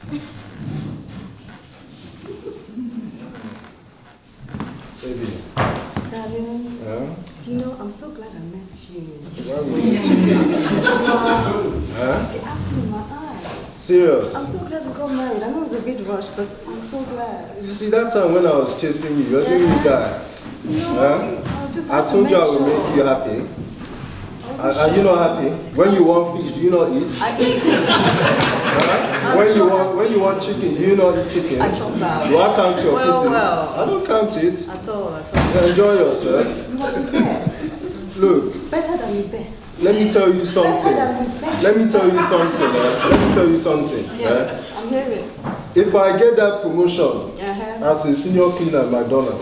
Baby. Dalu, do you know, I'm so glad I met you. Why were you meeting me? The apple in my eye. Serious? I'm so glad we got married. I know it's a bit rushed, but I'm so glad. You see, that time when I was chasing you, you're doing that. No, I was just I told you I would make you happy. Are you not happy? When you want fish, do you not eat? I eat. When you want chicken, do you not eat chicken? I chop that. Do I count your pieces? Well. I don't count it. At all. Enjoy yourself. You are the best. Look. Better than the best. Let me tell you something. Let me tell you something. Yes, I'm hearing. If I get that promotion as a senior cleaner at McDonald's,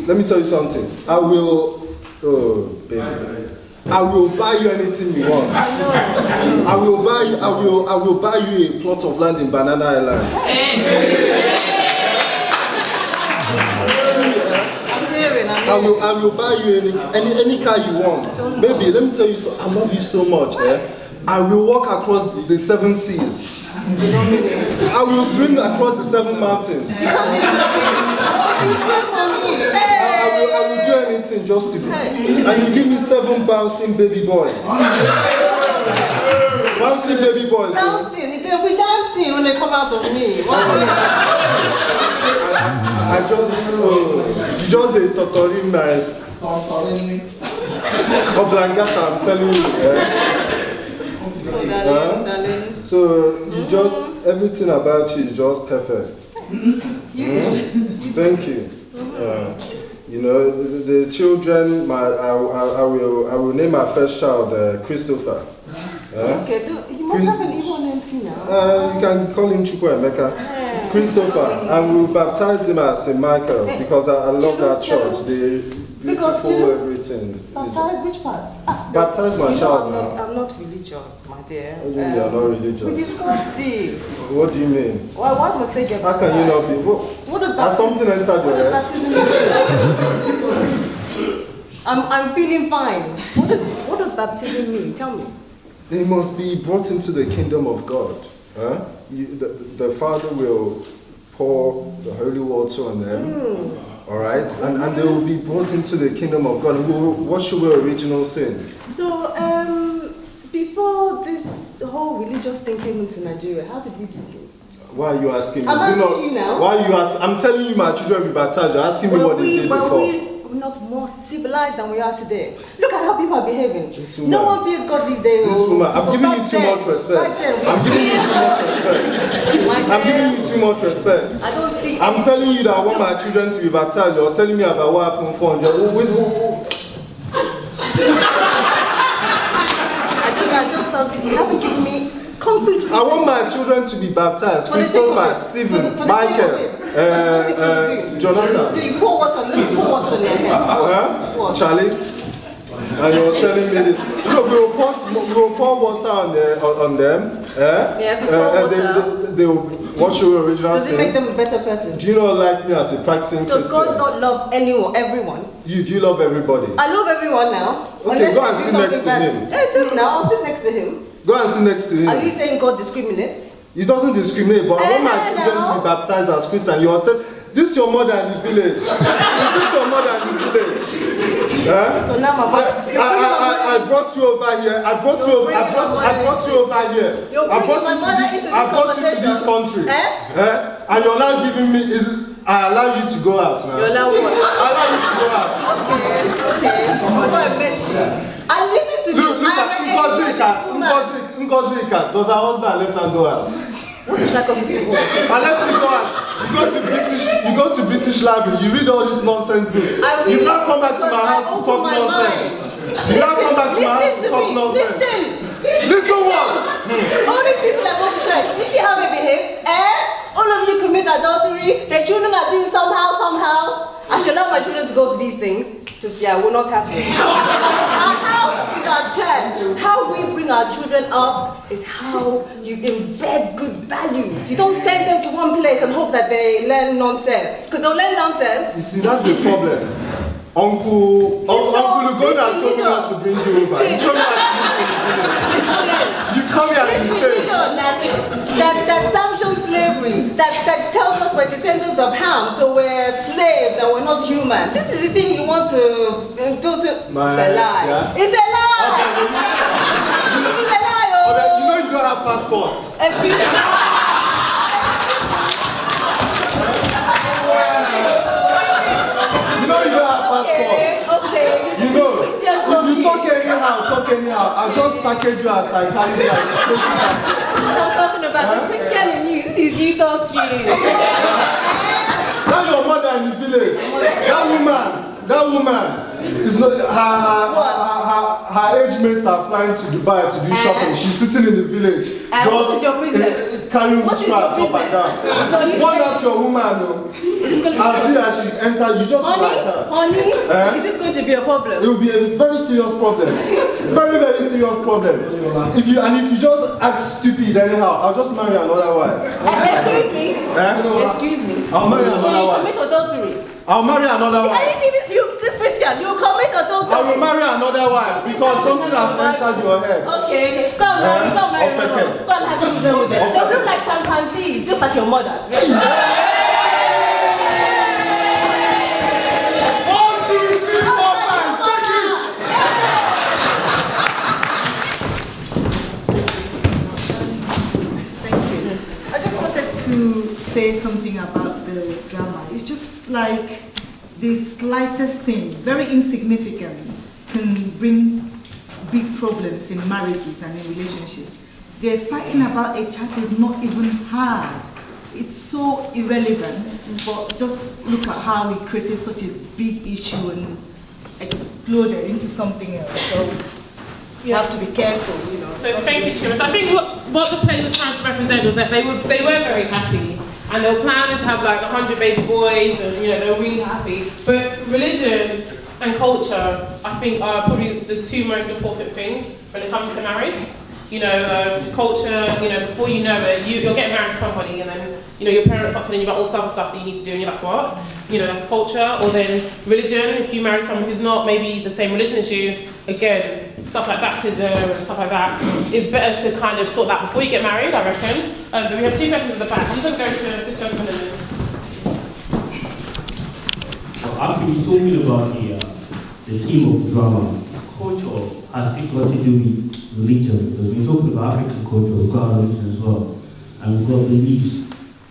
let me tell you something. I will, baby, I will buy you anything you want. I know. I will buy you a plot of land in Banana Island. I will buy you any car you want. Baby, let me tell you something. I love you so much. I will walk across the 7 seas. I will swim across the 7 mountains. I will do anything just to be. And you give me 7 bouncing baby boys. Bouncing baby boys. Bouncing, they'll be dancing when they come out of me. You just the totoring nice. Oblangata, I'm telling you. So you just, everything about you is just perfect. Thank you. You know, the children, I will name my first child Christopher. Okay, you must have an Igbo name too now. You can call him Chukwuemeka. Christopher, and we'll baptize him as St. Michael because I love that church. The beautiful everything. Baptize which part? Baptize my child now. I'm not religious, my dear. You are not religious. We discussed this. What do you mean? Well, why must they get How baptized? can you not be? What does has something entered your head? I'm feeling fine. What does baptism mean? Tell me. They must be brought into the kingdom of God. The Father will pour the holy water on them, all right? And they will be brought into the kingdom of God and will wash away original sin. So, before this whole religious thing came into Nigeria, how did we do this? Why are you asking me? I'm asking you now. Why are you asking? I'm telling you my children will be baptized. You're asking me what they did before. We're not more civilized than we are today. Look at how people are behaving. No one fears God these days. This woman, I'm giving you too much respect. I'm giving you too much respect. I don't see. I'm telling you that I want my children to be baptized. You're telling me about what happened 400. I just thought you haven't given me concrete. I want my children to be baptized. Christopher, Stephen, Michael, Jonathan. Do you pour water on their heads? Charlie? And you're telling me this. Look, we will pour water on them. Yes, they will wash your original sin. Does it make them a better person? Do you not like me as a practicing Christian? Does God not love everyone? Do you love everybody? I love everyone now. Okay, go and sit next to him. Yes, just now. I'll sit next to him. Go and sit next to him. Are you saying God discriminates? He doesn't discriminate, but I want my children to be baptized as Christians. You are this is your mother in the village. Is this your mother in the village? So now my mother. I brought you over here. I brought you over here. I brought you to this country. And you're now giving me I allow you to go out now. You allow what? I allow you to go out. Okay. Before I met you, I listen to you. Look at Ngozika. Does her husband let her go out? What is that constituting? I let you go out. You go to British library. You read all these nonsense books. You not come back to my house to talk nonsense. You not come back to my house to talk nonsense. Listen what? All these people that go to church, you see how they behave? All of you commit adultery. The children are doing somehow. I should allow my children to go to these things. Sophia, will not happen. Our house is our church. How we bring our children up is how you embed good values. You don't send them to one place and hope that they learn nonsense. Because they'll learn nonsense. You see, that's the problem. Uncle Lugona told me not to bring you over. He told me not to bring you over. You've come here to say. That descendants of Ham, so we're slaves and we're not human. This is the thing you want to filter. It's a lie. Yeah? It's a lie. It is a lie. Oh. Okay, you know you don't have passport. Excuse me. You know you don't have passport. Okay. You know, Christian if you talk anyhow, I'll just package you as psychiatrist. This is what I'm talking about. The Christian in you. This is you talking. That's your mother in the village. That woman is not her age mates are flying to Dubai to do shopping. She's sitting in the village. What is your business? Carrying What is your witchcraft up and down. So you One that's your woman, though. Is this going to be I'll see that she's entered, you just like her. Honey, is this going to be a problem? It will be a very serious problem. Very, very serious problem. If you just act stupid anyhow, I'll just marry another wife. Excuse me. Excuse me. I'll marry another You wife. commit adultery. I'll marry another Are wife. you see this Christian? You commit adultery. I will marry another wife because something has entered your head. Okay. Go and marry her. Go and have children with them. They look like chimpanzees, just like your mother. 1, 2, 3, 4, 5, take it! Thank you. I just wanted to say something about the drama. It's just like the slightest thing, very insignificant, can bring big problems in marriages and in relationships. They're fighting about a child they've not even had. It's so irrelevant, but just look at how we created such a big issue and exploded into something else. So you have to be careful, you know. So thank you, Chima. So I think what the play was trying to represent was that they were very happy, and they were planning to have like 100 baby boys, and you know they were really happy. But religion and culture, I think, are probably the two most important things when it comes to marriage. You know, culture. You know, before you know it, you're getting married to somebody, and then you know your parents start telling you about all this other stuff that you need to do, and you're like, what? You know, that's culture. Or then religion. If you marry someone who's not maybe the same religion as you, again, stuff like baptism and stuff like that, it's better to kind of sort that before you get married, I reckon. But we have two questions at the back. I'm just going to go to this gentleman and then. Well, actually, talking about the theme of the drama, culture has still got to do with religion, because we're talking about African culture, we've got religion as well, and we've got beliefs.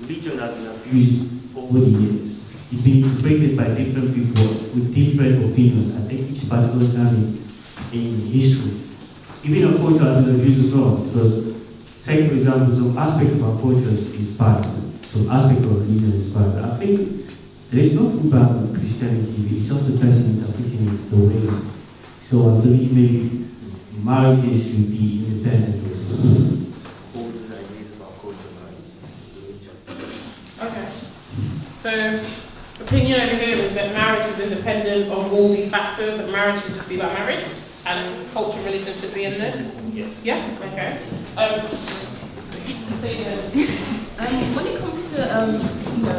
Religion has been abused over the years. It's been integrated by different people with different opinions at each particular time in history. Even our culture has been abused as well, because, take for example, some aspects of our culture is bad, some aspect of religion is bad. I think there is nothing bad with Christianity, it's just the person interpreting it the way. So I believe maybe marriages should be independent of all the ideas about culture and religion. Okay. So, opinion over here is that marriage is independent of all these factors, that marriage should just be about marriage, and culture and religion should be in this? Yeah. Yeah? Okay. When it comes to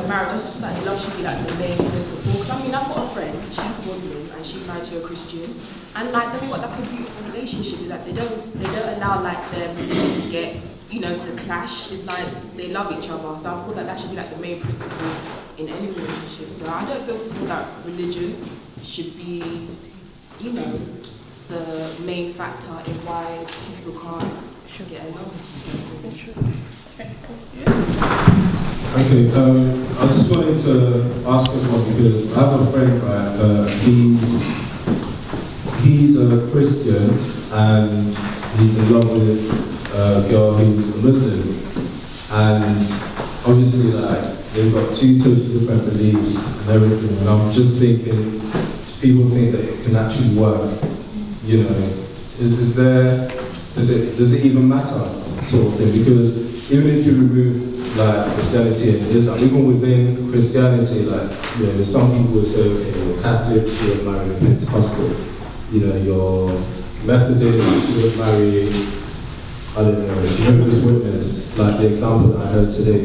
marriage, I just feel like love should be like the main principle. Because I mean, I've got a friend, she's Muslim and she's married to a Christian, and like they've got like a beautiful relationship. Is that they don't allow like their religion to get to clash. It's like they love each other. So I feel like that should be like the main principle in any relationship. So I don't feel that religion should be the main factor in why two people can't get along. Okay, I just wanted to ask him because I have a friend, right, he's a Christian and he's in love with a girl who's a Muslim, and obviously like they've got two totally different beliefs and everything, and I'm just thinking, people think that it can actually work, does it even matter, sort of thing, because even if you remove like Christianity and Islam, even within Christianity, like some people would say, okay, you're Catholic, you should marry a Pentecostal, you're Methodist, you should marry, I don't know, Jehovah's Witness, like the example that I heard today,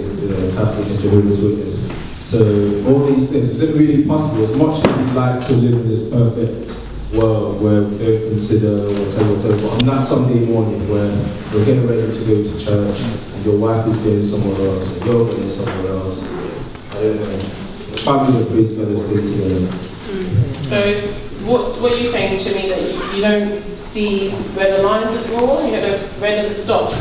Catholic and Jehovah's Witness. So all these things, is it really possible? As much as we'd like to live in this perfect world where we don't consider whatever, but on that Sunday morning where we're getting ready to go to church and your wife is going somewhere else and you're going somewhere else, and the family of praise together stays together. So, what are you saying to me, that you don't see where the line is drawn? You don't know where does it stop?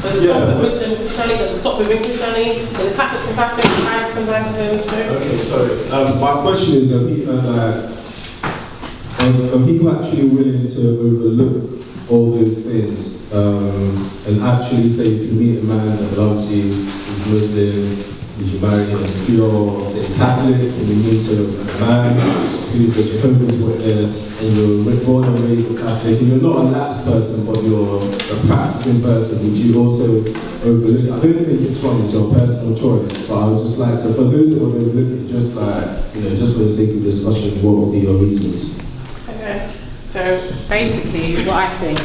Does it stop with Muslim Christianity? Does it stop with Christianity? Is it Catholics and Catholics, Anglicans and Anglicans? Okay, sorry. My question is, are people actually willing to overlook all those things and actually say, if you meet a man that loves you, who's Muslim, would you marry him? If you're, say, Catholic, and you meet a man who's a Jehovah's Witness, and you're born and raised a Catholic, and you're not a lapsed person, but you're a practicing person, would you also overlook? I don't think it's wrong, it's your personal choice, but I would just like to, for those that would overlook it, just just for the sake of discussion, what would be your reasons? Okay. So basically, what I think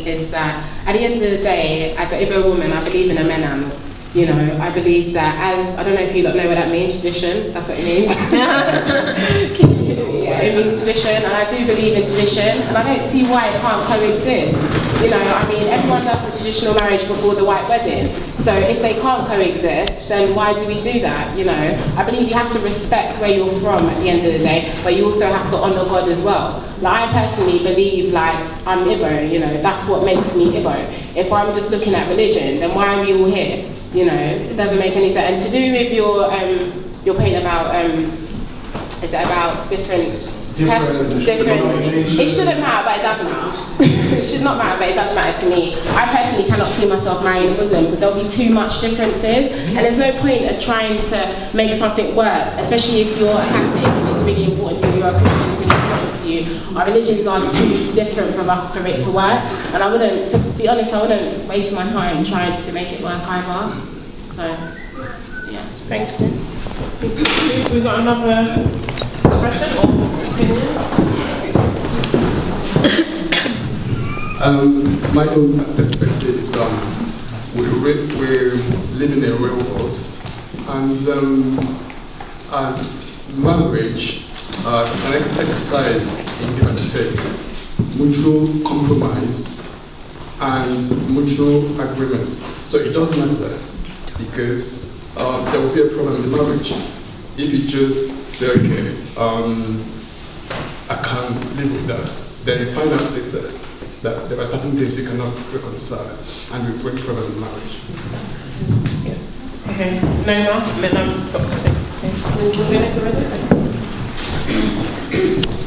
is that at the end of the day, as an Igbo woman, I believe in a menam. You know, I believe that I don't know if you lot know what that means, tradition, that's what it means. Yeah, it means tradition, and I do believe in tradition, and I don't see why it can't coexist. You know, I mean, everyone does the traditional marriage before the white wedding, so if they can't coexist, then why do we do that, you know? I believe you have to respect where you're from at the end of the day, but you also have to honour God as well. Like, I personally believe, I'm Igbo, you know, that's what makes me Igbo. If I'm just looking at religion, then why are we all here? You know, it doesn't make any sense. And to do with your point about, is it about different, it shouldn't matter, but it does matter. It should not matter, but it does matter to me. I personally cannot see myself marrying a Muslim because there'll be too much differences, and there's no point of trying to make something work, especially if you're a Catholic and it's really important to you, you're a Christian, it's really important to you. Our religions are too different from us for it to work, and I wouldn't, to be honest, I wouldn't waste my time trying to make it work either. So, yeah. thank you. We got another question or opinion? My own perspective is we're living in a real world, and as marriage is an exercise in give and take, mutual compromise and mutual agreement. So it doesn't matter, because there will be a problem in the marriage if you just say, okay, I can't live with that. Then you find out later that there are certain things you cannot reconcile, and will bring problem in marriage. Yeah. Okay. No more, and then I've got something to say. We'll go next to Rosa.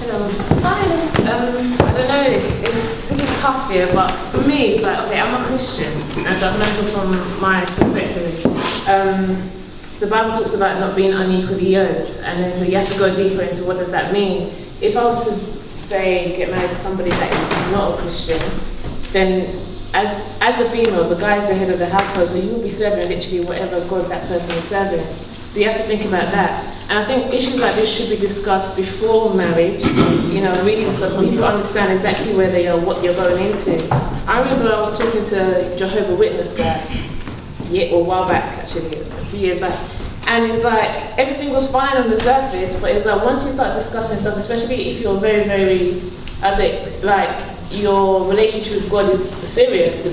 Hello. Hi. I don't know, this is tough here, but for me, it's like, okay, I'm a Christian, and so I've noticed from my perspective, the Bible talks about not being unequally yoked, and then so you have to go deeper into what does that mean. If I was to say get married to somebody that is not a Christian, then as a female, the guy is the head of the household, so you will be serving literally whatever God that person is serving. So you have to think about that. And I think issues like this should be discussed before marriage, you know, really discussed when people understand exactly where they are, what you're going into. I remember I was talking to a Jehovah's Witness guy, a while back actually, a few years back. And it's like, everything was fine on the surface, but it's like, once you start discussing stuff, especially if you're very, very, your relationship with God is serious, you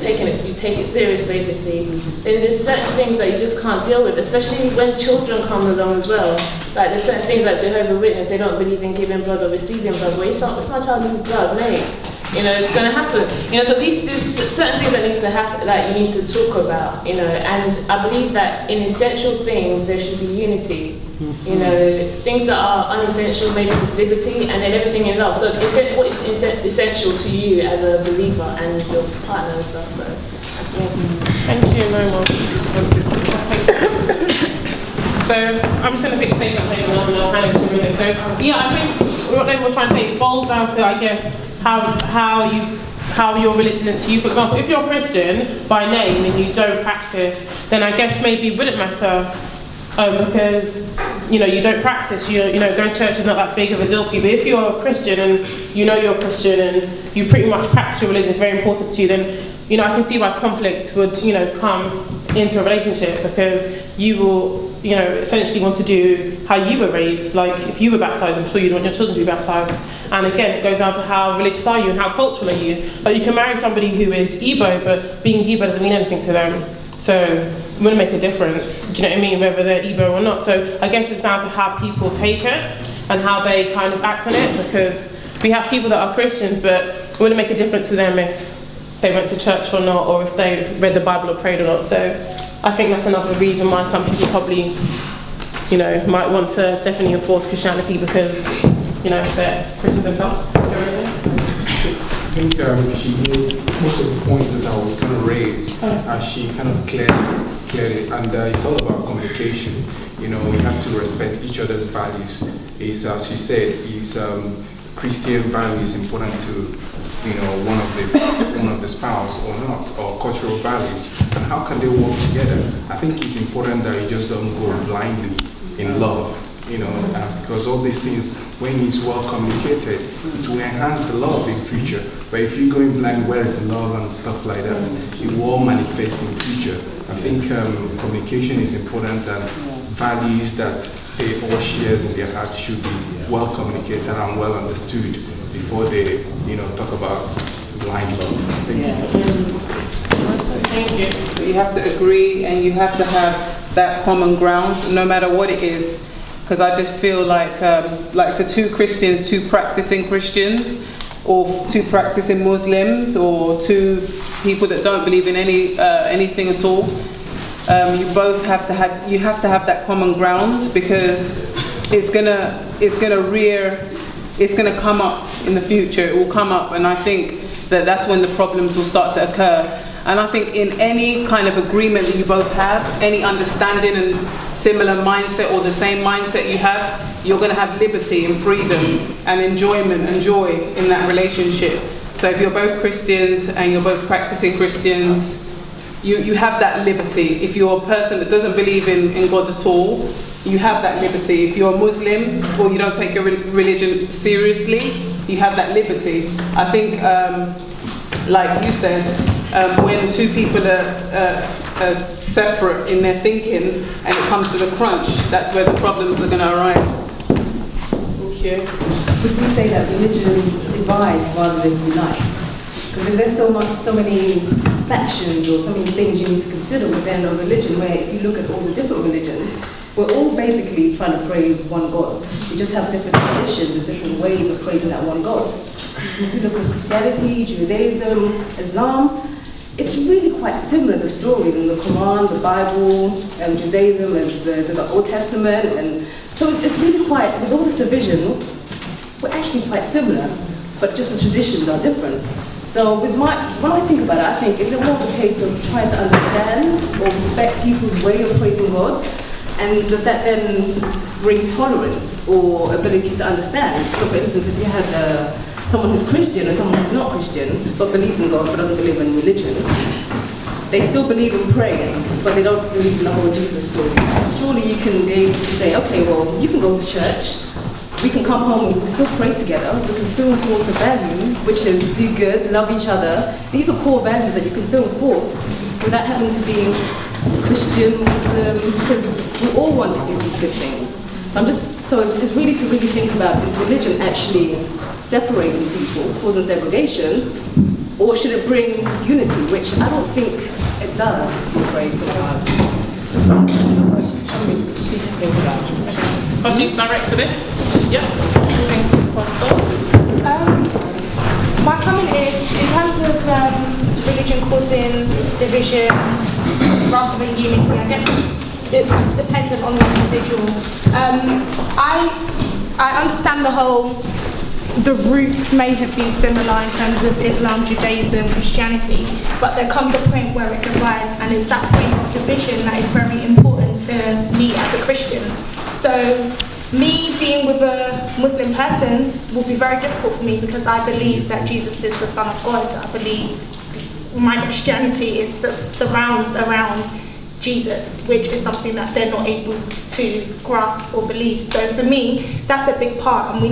take it serious basically, then there's certain things that you just can't deal with, especially when children come along as well. Like, there's certain things like Jehovah's Witness, they don't believe in giving blood or receiving blood. Well, if my child needs blood, mate, you know, it's going to happen. You know, so there's certain things that needs to happen, like you need to talk about, you know, and I believe that in essential things, there should be unity. You know, things that are unessential, maybe just liberty, and then everything in love. So what is essential to you as a believer and your partner and stuff, so that's me. Thank you, no more. So I'm just going to say something and I'll hand it to Rina. So yeah, I think what they were trying to say, it boils down to, I guess, how your religion is to you. For example, if you're a Christian by name and you don't practice, then I guess maybe it wouldn't matter because you know you don't practice. You know going to church is not that big of a deal for you. But if you're a Christian and you know you're a Christian and you pretty much practice your religion, it's very important to you. Then you know I can see why conflict would come into a relationship, because you will essentially want to do how you were raised. Like if you were baptized, I'm sure you'd want your children to be baptized. And again, it goes down to how religious are you and how cultural are you. Like you can marry somebody who is Igbo, but being Igbo doesn't mean anything to them. So wouldn't make a difference. Do you know what I mean? Whether they're Igbo or not. So I guess it's down to how people take it and how they kind of act on it, because we have people that are Christians, but it wouldn't make a difference to them if they went to church or not, or if they read the Bible or prayed or not. So I think that's another reason why some people probably, you know, might want to definitely enforce Christianity, because, you know, they're Christians themselves. I think she made most of the points that I was going to raise. She kind of cleared it, and it's all about communication. You know, we have to respect each other's values. It's, as you said, is Christian values important to, you know, one of the spouse or not, or cultural values, and how can they work together? I think it's important that you just don't go blindly in love. You know, because all these things, when it's well communicated, it will enhance the love in future. But if you're going blind, where is the love and stuff like that, it will manifest in future. I think communication is important, and values that they all shares in their hearts should be well communicated and well understood before they, you know, talk about blind love. Thank you. Thank you. You have to agree, and you have to have that common ground, no matter what it is. Because I just feel like for two Christians, two practicing Christians, or two practicing Muslims, or two people that don't believe in anything at all, you both have to have that common ground, because it's gonna come up in the future. It will come up, and I think that's when the problems will start to occur. And I think in any kind of agreement that you both have, any understanding and similar mindset or the same mindset you have, you're going to have liberty and freedom and enjoyment and joy in that relationship. So if you're both Christians and you're both practicing Christians, you have that liberty. If you're a person that doesn't believe in God at all, you have that liberty. If you're a Muslim or you don't take your religion seriously, you have that liberty. I think, like you said, when two people are separate in their thinking and it comes to the crunch, that's where the problems are going to arise. Thank you. Would we say that religion divides rather than unites? Because if there's so many factions or so many things you need to consider within a religion, where if you look at all the different religions, we're all basically trying to praise one God. We just have different traditions and different ways of praising that one God. If you look at Christianity, Judaism, Islam, it's really quite similar, the stories in the Quran, the Bible, Judaism, there's the Old Testament, and so it's really quite, with all this division, we're actually quite similar, but just the traditions are different. So when I think about it, I think, is it more of a case of trying to understand or respect people's way of praising God? And does that then bring tolerance or ability to understand? So for instance, if you had someone who's Christian and someone who's not Christian, but believes in God but doesn't believe in religion, they still believe in praying, but they don't believe in the whole Jesus story. Surely you can be able to say, okay, well, you can go to church, we can come home and we'll still pray together, we can still enforce the values, which is do good, love each other. These are core values that you can still enforce without having to be Christian, Muslim, because we all want to do these good things. So it's really to really think about, is religion actually separating people, causing segregation, or should it bring unity, which I don't think it does, I'm afraid, sometimes. Just something to think about. Questions direct to this? Yeah. Thank you, my comment is, in terms of religion causing division rather than unity, I guess it's dependent on the individual. I understand the roots may have been similar in terms of Islam, Judaism, Christianity, but there comes a point where it divides, and it's that point of division that is very important to me as a Christian. So me being with a Muslim person will be very difficult for me, because I believe that Jesus is the Son of God. I believe my Christianity surrounds around Jesus, which is something that they're not able to grasp or believe. So for me, that's a big part, and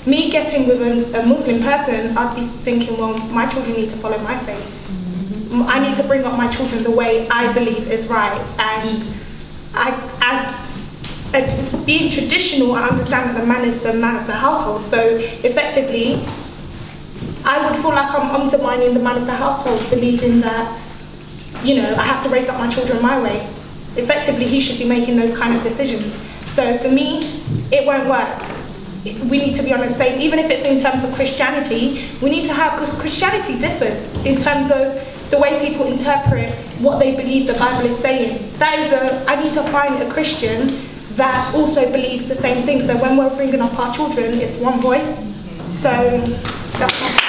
me getting with a Muslim person, I'd be thinking, well, my children need to follow my faith. I need to bring up my children the way I believe is right, and as being traditional, I understand that the man is the man of the household, so effectively, I would feel like I'm undermining the man of the household, believing that you know, I have to raise up my children my way. Effectively, he should be making those kind of decisions. So for me, it won't work. We need to be on the same, even if it's in terms of Christianity, we need to have, because Christianity differs in terms of the way people interpret what they believe the Bible is saying. That is I need to find a Christian that also believes the same thing. So when we're bringing up our children, it's one voice. So that's my